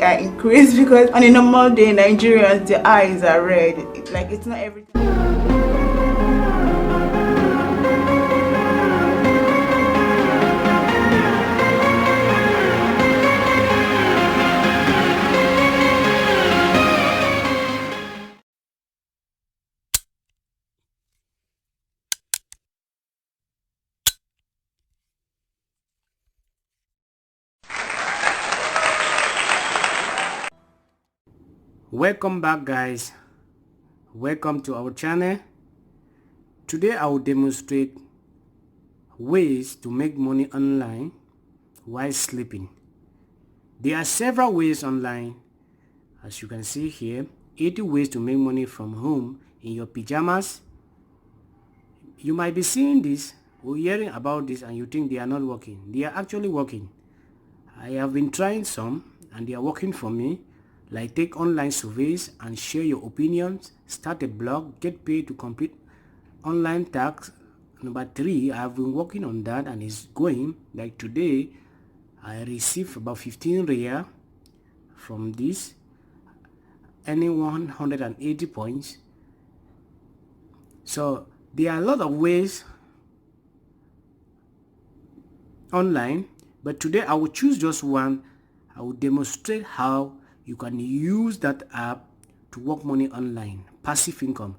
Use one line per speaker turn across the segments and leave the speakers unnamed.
eye increase, because on a normal day, Nigerians, their eyes are red. It's not everything.
Welcome back, guys. Welcome to our channel. Today I will demonstrate ways to make money online while sleeping. There are several ways online, as you can see here. 80 ways to make money from home in your pajamas. You might be seeing this or hearing about this and you think they are not working. They are actually working. I have been trying some and they are working for me. Like take online surveys and share your opinions, start a blog, get paid to complete online tasks. Number 3, I have been working on that and it's going. Like today, I received about 15 riyal from this, earning 180 points. So there are a lot of ways online, but today I will choose just one. I will demonstrate how you can use that app to work money online, passive income.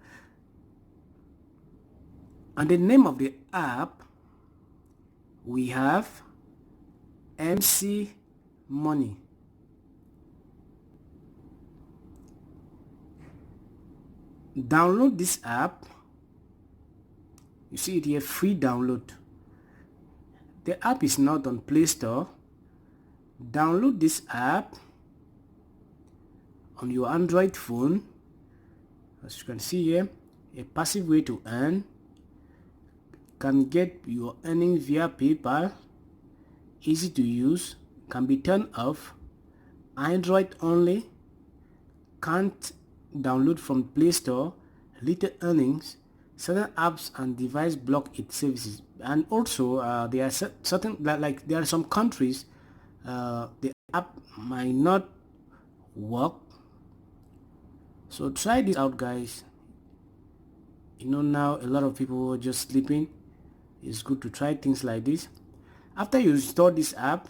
And the name of the app, we have MC Money. Download this app. You see it here, free download. The app is not on Play Store. Download this app on your Android phone. As you can see here, a passive way to earn. Can get your earnings via PayPal. Easy to use, can be turned off, Android only, can't download from Play Store, little earnings, certain apps and device block its services. And also there are certain, like there are some countries the app might not work. So try this out, guys. Now a lot of people are just sleeping. It's good to try things like this. After you install this app,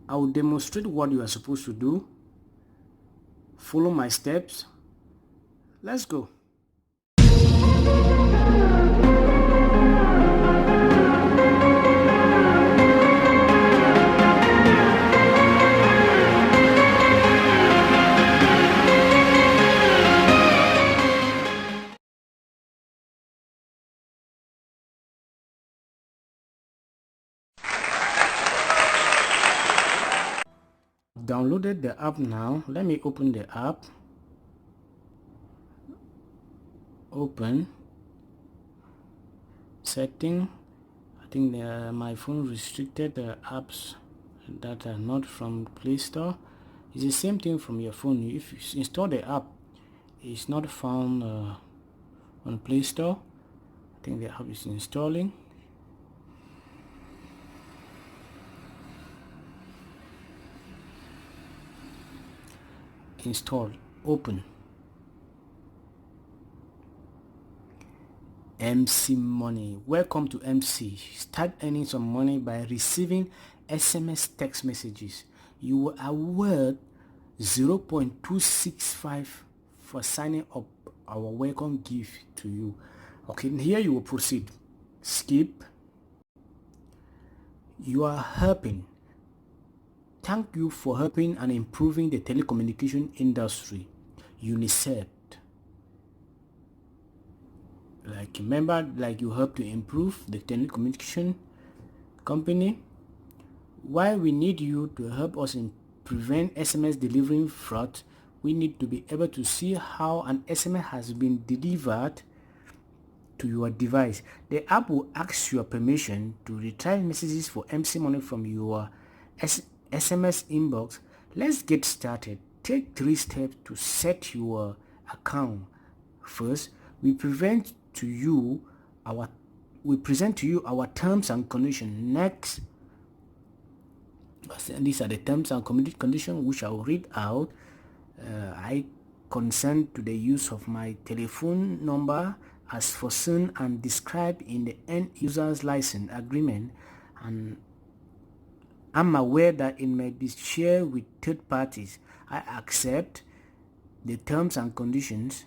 I will demonstrate what you are supposed to do. Follow my steps. Let's go. Downloaded the app now. Let me open the app. Open setting. I think my phone restricted the apps that are not from Play Store. It's the same thing from your phone. If you install the app, it's not found on Play Store. I think the app is installing. Installed. Open. MC Money. Welcome to MC. Start earning some money by receiving SMS text messages. You will award 0.265 for signing up our welcome gift to you. Okay, here you will proceed. Skip. You are helping. Thank you for helping and improving the telecommunication industry. UNICEF. Remember, you help to improve the telecommunication company. Why we need you to help us in prevent SMS delivering fraud, we need to be able to see how an SMS has been delivered to your device. The app will ask your permission to retrieve messages for MC Money from your SMS inbox. Let's get started. Take 3 steps to set your account. First, we present to you our terms and conditions. Next, These are the terms and conditions which I will read out. I consent to the use of my telephone number as foreseen and described in the end user's license agreement, and I'm aware that it may be shared with third parties. I accept the terms and conditions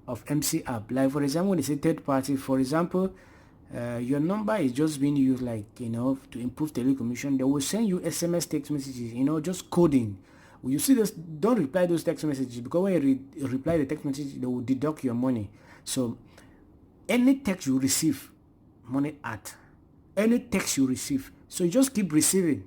of MC app. Like for example, when they say third party, for example, your number is just being used, like, to improve telecommunication. They will send you SMS text messages, just coding. When you see this, don't reply those text messages, because when you reply the text message, they will deduct your money. So any text you receive, money at any text you receive, so you just keep receiving.